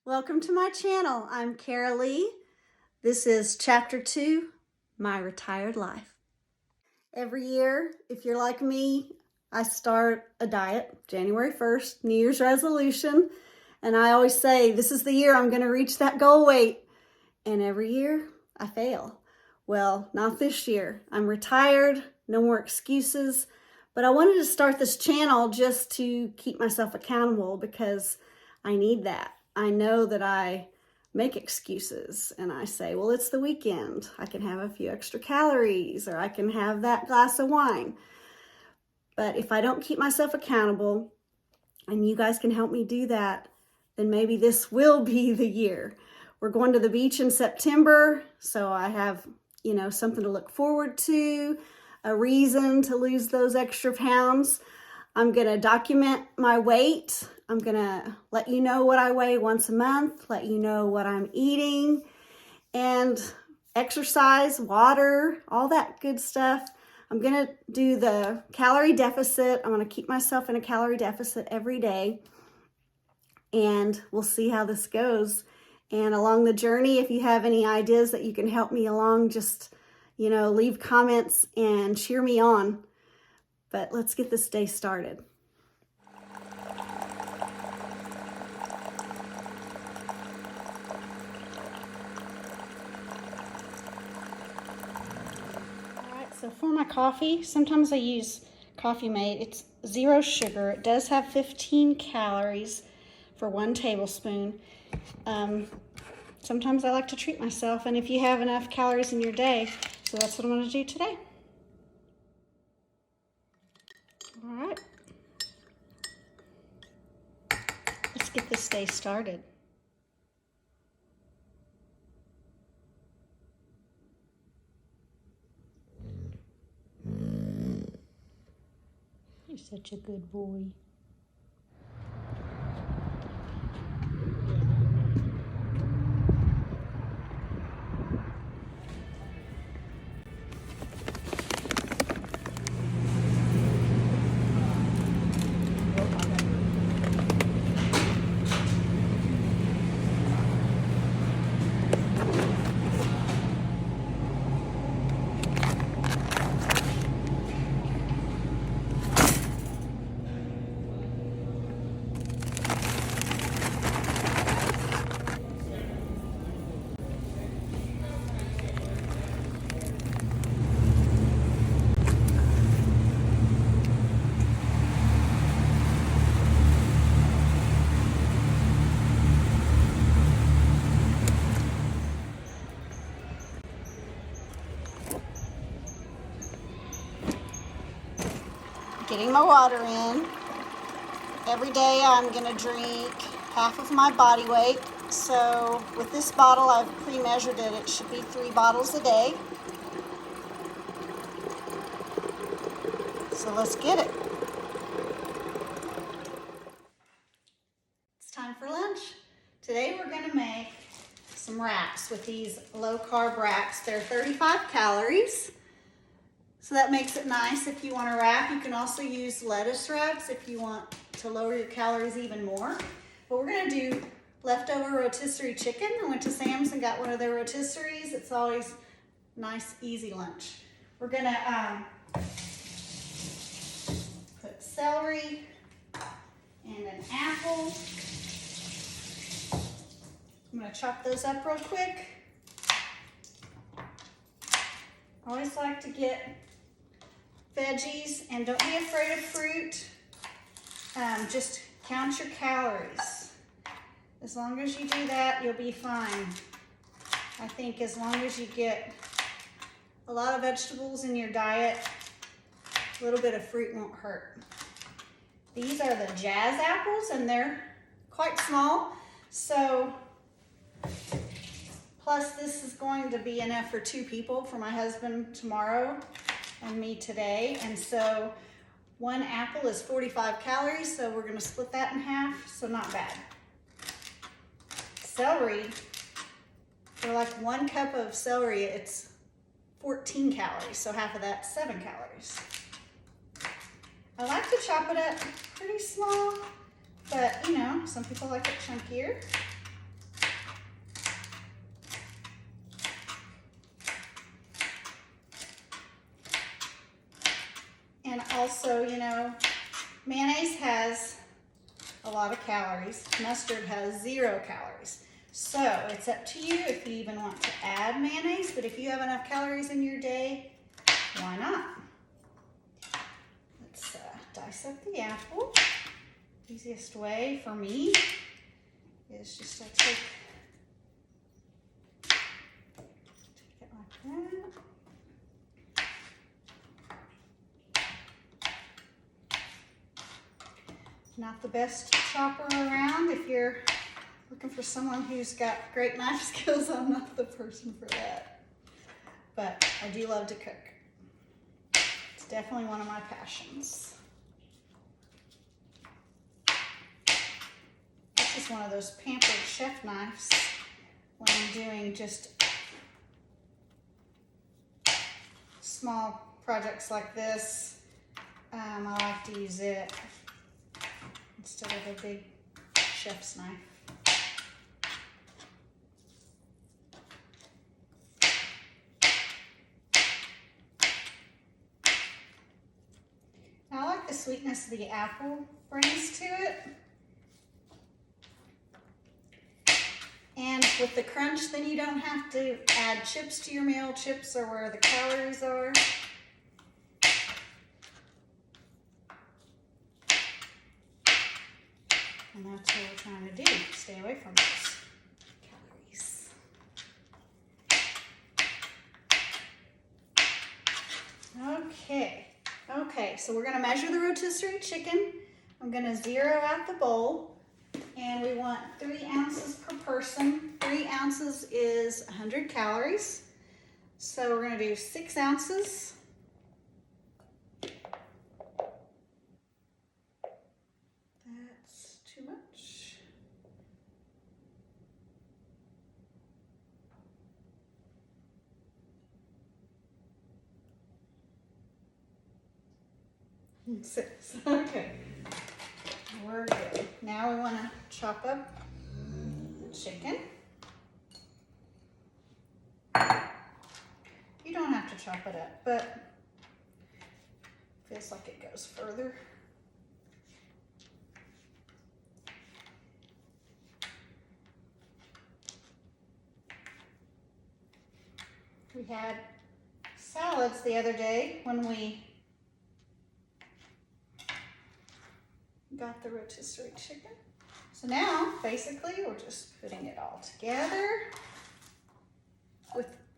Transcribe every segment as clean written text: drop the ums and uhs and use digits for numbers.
Welcome to my channel. I'm Kara Lee. This is Chapter 2, My Retired Life. Every year, if you're like me, I start a diet January 1st, New Year's resolution, and I always say, this is the year I'm going to reach that goal weight. And every year, I fail. Well, not this year. I'm retired, no more excuses, but I wanted to start this channel just to keep myself accountable because I need that. I know that I make excuses and I say, well, it's the weekend. I can have a few extra calories or I can have that glass of wine. But if I don't keep myself accountable and you guys can help me do that, then maybe this will be the year. We're going to the beach in September, so I have, something to look forward to, a reason to lose those extra pounds. I'm going to document my weight. I'm going to let you know what I weigh once a month, let you know what I'm eating, and exercise, water, all that good stuff. I'm going to do the calorie deficit. I'm going to keep myself in a calorie deficit every day, and we'll see how this goes. And along the journey, if you have any ideas that you can help me along, just, leave comments and cheer me on. But let's get this day started. So for my coffee, sometimes I use Coffee Mate. It's 0 sugar. It does have 15 calories for 1 tablespoon. Sometimes I like to treat myself, and if you have enough calories in your day, so that's what I'm going to do today. All right. Let's get this day started. You're such a good boy. Getting my water in. Every day I'm gonna drink half of my body weight. So with this bottle, I've pre-measured it. It should be 3 bottles a day. So let's get it. It's time for lunch. Today we're gonna make some wraps with these low carb wraps. They're 35 calories. So that makes it nice if you want to wrap. You can also use lettuce wraps if you want to lower your calories even more. But we're going to do leftover rotisserie chicken. I went to Sam's and got one of their rotisseries. It's always nice, easy lunch. We're going to put celery and an apple. I'm going to chop those up real quick. I always like to get veggies, and don't be afraid of fruit. Just count your calories. As long as you do that, you'll be fine. I think as long as you get a lot of vegetables in your diet, a little bit of fruit won't hurt. These are the Jazz apples, and they're quite small. So, plus this is going to be enough for 2 people, for my husband tomorrow and me today. And so 1 apple is 45 calories, so we're going to split that in half, so not bad. Celery, for like 1 cup of celery, it's 14 calories, so half of that's 7 calories. I like to chop it up pretty small, but some people like it chunkier. Also, you know, mayonnaise has a lot of calories. Mustard has 0 calories. So it's up to you if you even want to add mayonnaise, but if you have enough calories in your day, why not? Let's dice up the apple. Easiest way for me is just I take it like that. Not the best chopper around. If you're looking for someone who's got great knife skills, I'm not the person for that. But I do love to cook. It's definitely one of my passions. This is one of those pampered chef knives when I'm doing just small projects like this. I like to use it instead of a big chef's knife. I like the sweetness the apple brings to it. And with the crunch, then you don't have to add chips to your meal. Chips are where the calories are. And that's what we're trying to do, stay away from those calories. Okay, so we're gonna measure the rotisserie chicken. I'm gonna zero out the bowl, and we want 3 ounces per person. 3 ounces is 100 calories. So we're gonna do 6 ounces. That's too much. Six. Okay. We're good. Now we want to chop up the chicken. You don't have to chop it up, but it feels like it goes further. We had salads the other day when we got the rotisserie chicken. So now, basically, we're just putting it all together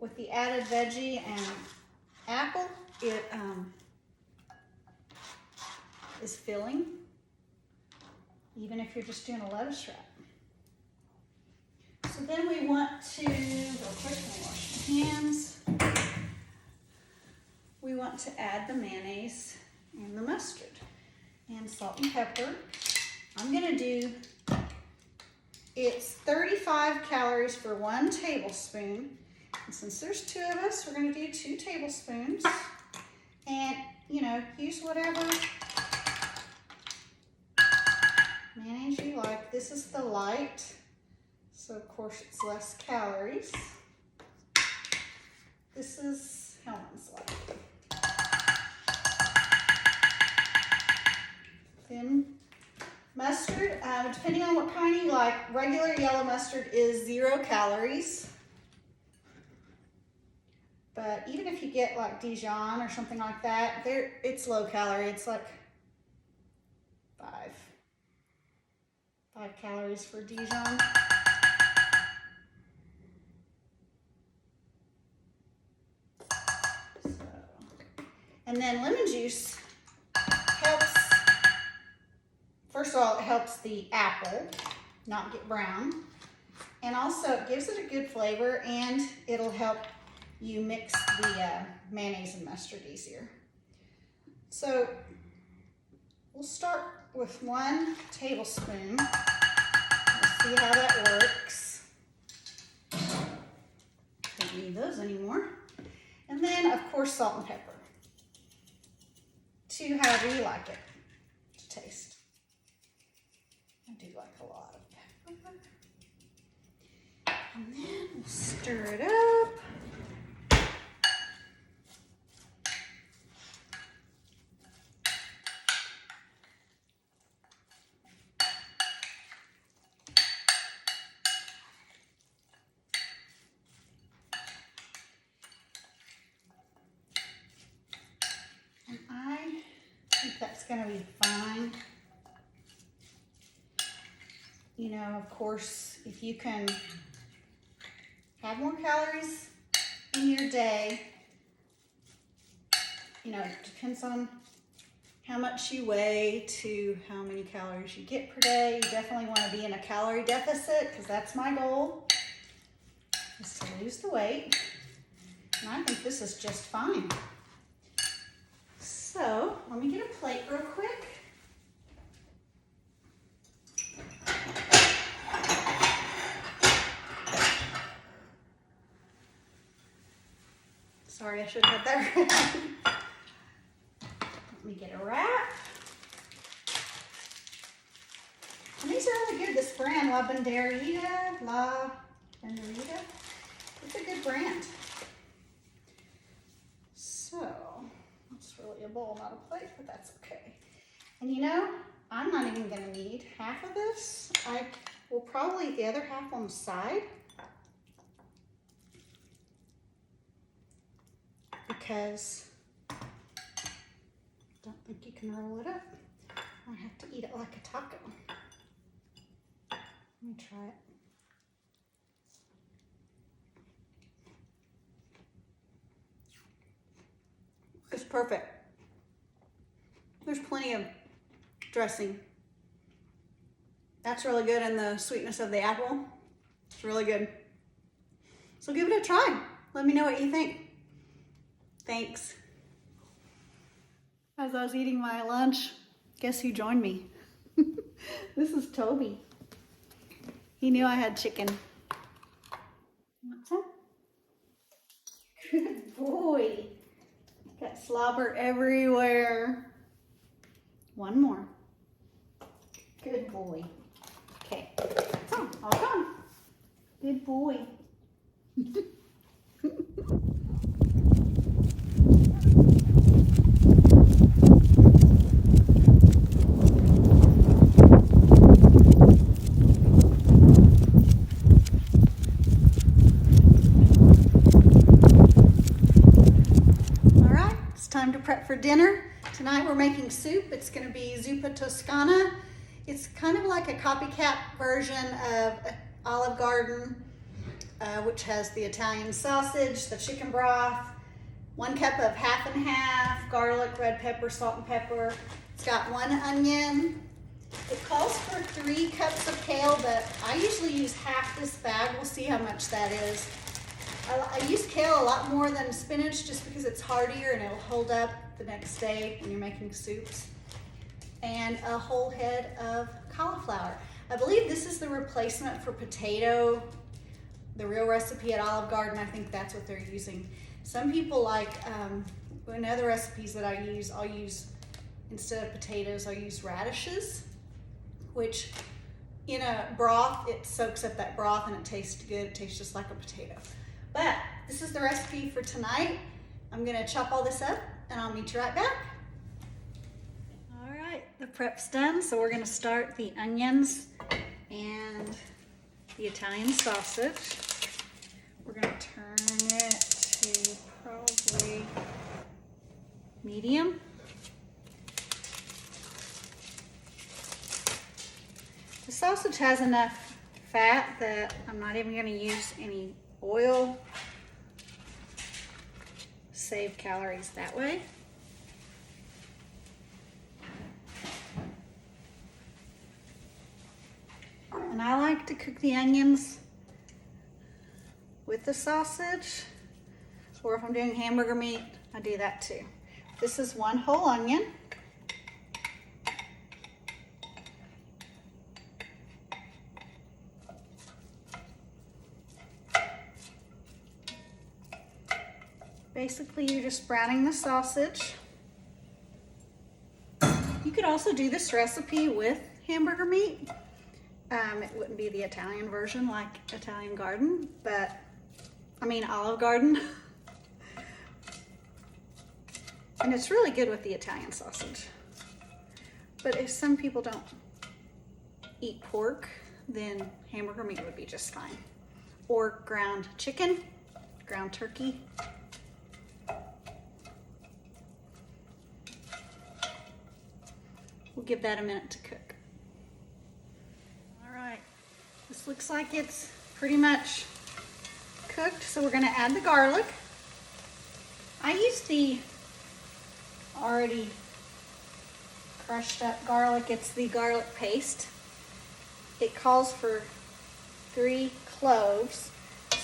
with the added veggie and apple. It is filling, even if you're just doing a lettuce wrap. So then we want to, real quick, let me wash my hands. We want to add the mayonnaise and the mustard and salt and pepper. I'm gonna do, it's 35 calories for 1 tablespoon. And since there's 2 of us, we're gonna do 2 tablespoons. And, you know, use whatever mayonnaise you like. This is the light, so of course it's less calories. This is Helen's light. Then mustard, depending on what kind you like, regular yellow mustard is 0 calories. But even if you get like Dijon or something like that, it's low calorie. It's like 5 calories for Dijon. So, and then lemon juice helps. First of all, it helps the apple not get brown. And also it gives it a good flavor, and it'll help you mix the mayonnaise and mustard easier. So we'll start with 1 tablespoon. Let's see how that works. Don't need those anymore. And then, of course, salt and pepper to however you like it to taste. I do like a lot of pepper. And then we'll stir it up. gonna be fine. You know, of course, if you can have more calories in your day, you know, it depends on how much you weigh to how many calories you get per day. You definitely want to be in a calorie deficit because that's my goal, is to lose the weight. And I think this is just fine. So let me get a plate real quick. Sorry, I should have had that ready. Let me get a wrap. And these are really good. This brand, La Banderita. It's a good brand. So, it's really a bowl, not a plate, but that's okay. And you know, I'm not even gonna need half of this. I will probably eat the other half on the side, because I don't think you can roll it up. I have to eat it like a taco. Let me try it. It's perfect. There's plenty of dressing. That's really good, and the sweetness of the apple, it's really good. So give it a try. Let me know what you think. Thanks. As I was eating my lunch, guess who joined me? This is Toby. He knew I had chicken. Want some? Good boy. Got slobber everywhere. One more. Good boy. Okay, so all done. Good boy. Time to prep for dinner. Tonight we're making soup. It's going to be zuppa toscana. It's kind of like a copycat version of Olive Garden, which has the Italian sausage, the chicken broth, 1 cup of half and half, garlic, red pepper, salt and pepper. It's got 1 onion. It calls for 3 cups of kale, but I usually use half this bag. We'll see how much that is. I use kale a lot more than spinach just because it's hardier and it'll hold up the next day when you're making soups. And a whole head of cauliflower. I believe this is the replacement for potato. The real recipe at Olive Garden, I think that's what they're using. Some people like, in other recipes that I'll use, instead of potatoes, I'll use radishes, which in a broth, it soaks up that broth and it tastes good. It tastes just like a potato. But this is the recipe for tonight. I'm gonna chop all this up and I'll meet you right back. All right, the prep's done. So we're gonna start the onions and the Italian sausage. We're gonna turn it to probably medium. The sausage has enough fat that I'm not even gonna use any oil. Save calories that way. And I like to cook the onions with the sausage, or if I'm doing hamburger meat, I do that too. This is 1 whole onion. Basically, you're just browning the sausage. You could also do this recipe with hamburger meat. It wouldn't be the Italian version like Italian Garden, but Olive Garden. And it's really good with the Italian sausage. But if some people don't eat pork, then hamburger meat would be just fine. Or ground chicken, ground turkey. We'll give that a minute to cook. All right, this looks like it's pretty much cooked, so we're gonna add the garlic. I used the already crushed up garlic. It's the garlic paste. It calls for 3 cloves,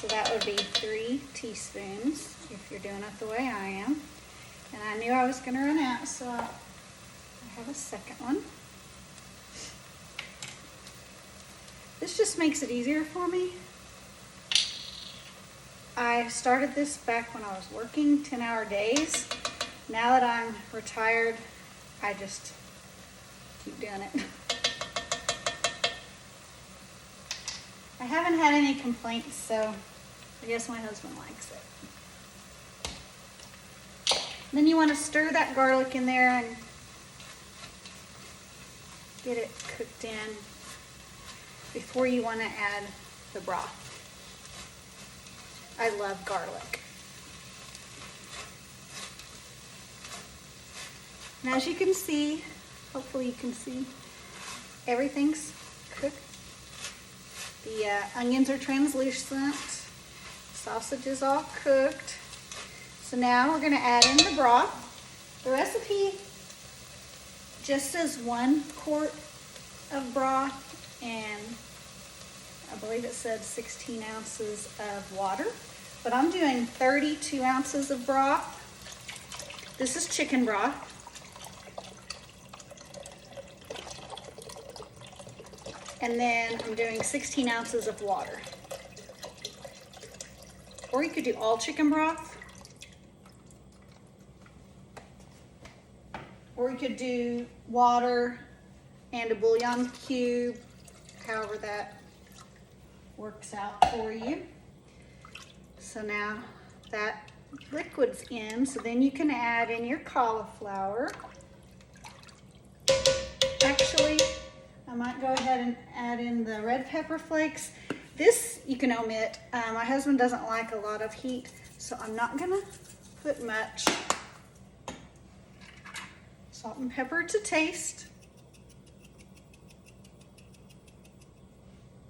so that would be 3 teaspoons if you're doing it the way I am. And I knew I was gonna run out, so I have a second one. This just makes it easier for me. I started this back when I was working 10-hour days. Now that I'm retired, I just keep doing it. I haven't had any complaints, so I guess my husband likes it. Then you want to stir that garlic in there and get it cooked in before you want to add the broth. I love garlic. And as you can see, hopefully you can see, everything's cooked. The onions are translucent. Sausage is all cooked. So now we're going to add in the broth. The recipe just says 1 quart of broth, and I believe it said 16 ounces of water, but I'm doing 32 ounces of broth. This is chicken broth. And then I'm doing 16 ounces of water. Or you could do all chicken broth. Or you could do water and a bouillon cube, however that works out for you. So now that liquid's in, so then you can add in your cauliflower. Actually, I might go ahead and add in the red pepper flakes. This you can omit. My husband doesn't like a lot of heat, so I'm not gonna put much. Salt and pepper to taste.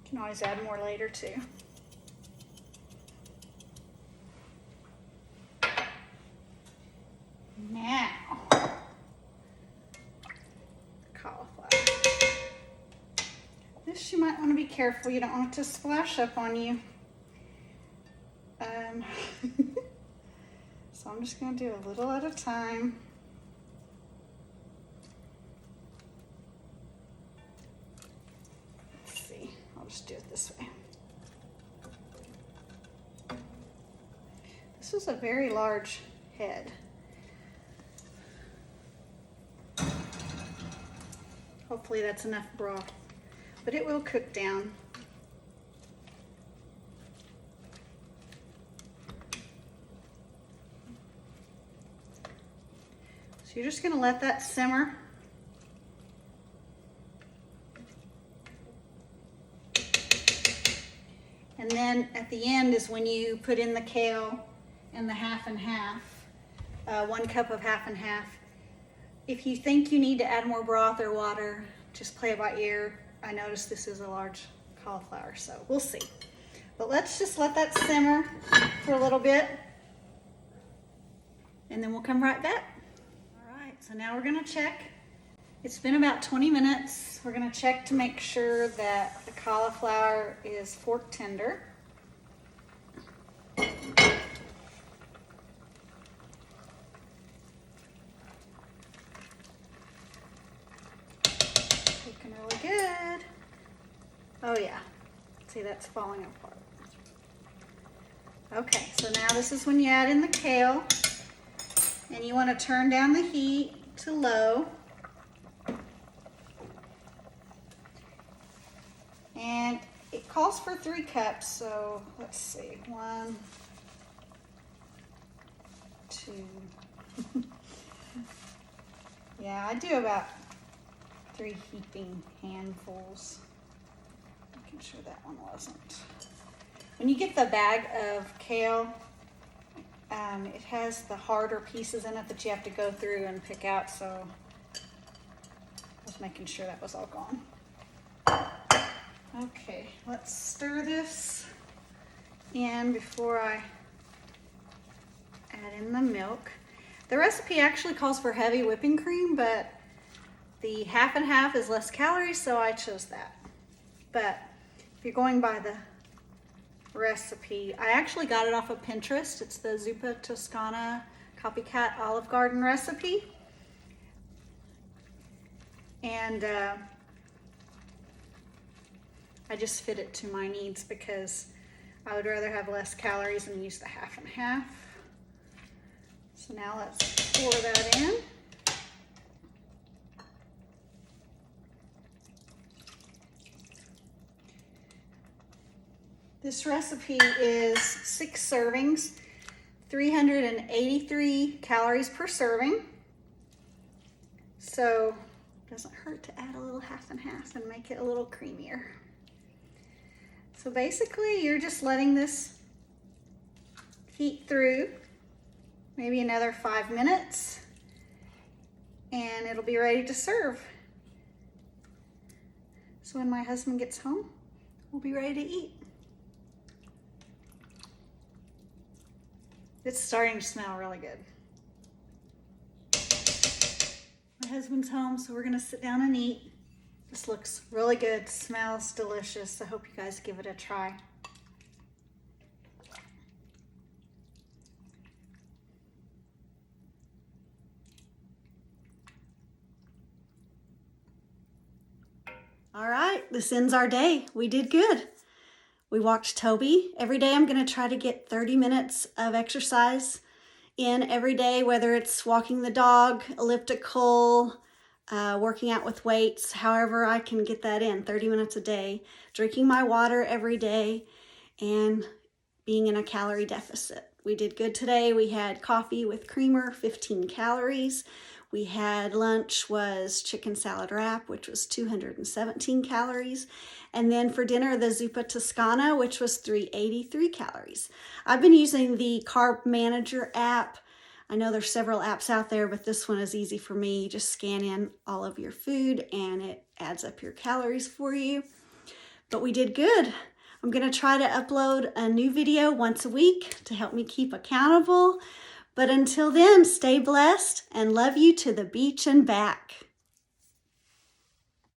You can always add more later too. Now, cauliflower. This you might want to be careful. You don't want it to splash up on you. So I'm just going to do a little at a time. Let's see. I'll just do it this way. This is a very large head. Hopefully that's enough broth, but it will cook down. So you're just going to let that simmer. And then at the end is when you put in the kale and the half and half, 1 cup of half and half. If you think you need to add more broth or water, just play it by ear. I noticed this is a large cauliflower, so we'll see. But let's just let that simmer for a little bit, and then we'll come right back. All right, so now we're gonna check. It's been about 20 minutes. We're gonna check to make sure that the cauliflower is fork tender. Looking really good. Oh yeah, see, that's falling apart. Okay, so now this is when you add in the kale, and you want to turn down the heat to low. And it calls for 3 cups, so let's see, 1, 2. Yeah, I do about 3 heaping handfuls. Making sure that one wasn't. When you get the bag of kale, it has the harder pieces in it that you have to go through and pick out, so I Just making sure that was all gone. Okay, let's stir this in before I add in the milk. The recipe actually calls for heavy whipping cream, but the half and half is less calories, so I chose that. But if you're going by the recipe, I actually got it off of Pinterest. It's the Zuppa Toscana Copycat Olive Garden recipe. And I just fit it to my needs because I would rather have less calories and use the half and half. So now let's pour that in. This recipe is 6 servings, 383 calories per serving. So it doesn't hurt to add a little half and half and make it a little creamier. So basically you're just letting this heat through maybe another 5 minutes and it'll be ready to serve. So when my husband gets home, we'll be ready to eat. It's starting to smell really good. My husband's home, so we're gonna sit down and eat. This looks really good, smells delicious. I hope you guys give it a try. All right, this ends our day. We did good. We walked Toby. Every day I'm gonna try to get 30 minutes of exercise in every day, whether it's walking the dog, elliptical, working out with weights, however I can get that in, 30 minutes a day, drinking my water every day, and being in a calorie deficit. We did good today. We had coffee with creamer, 15 calories. We had lunch was chicken salad wrap, which was 217 calories. And then for dinner, the Zuppa Toscana, which was 383 calories. I've been using the Carb Manager app. I know there's several apps out there, but this one is easy for me. You just scan in all of your food and it adds up your calories for you. But we did good. I'm gonna try to upload a new video once a week to help me keep accountable. But until then, stay blessed and love you to the beach and back.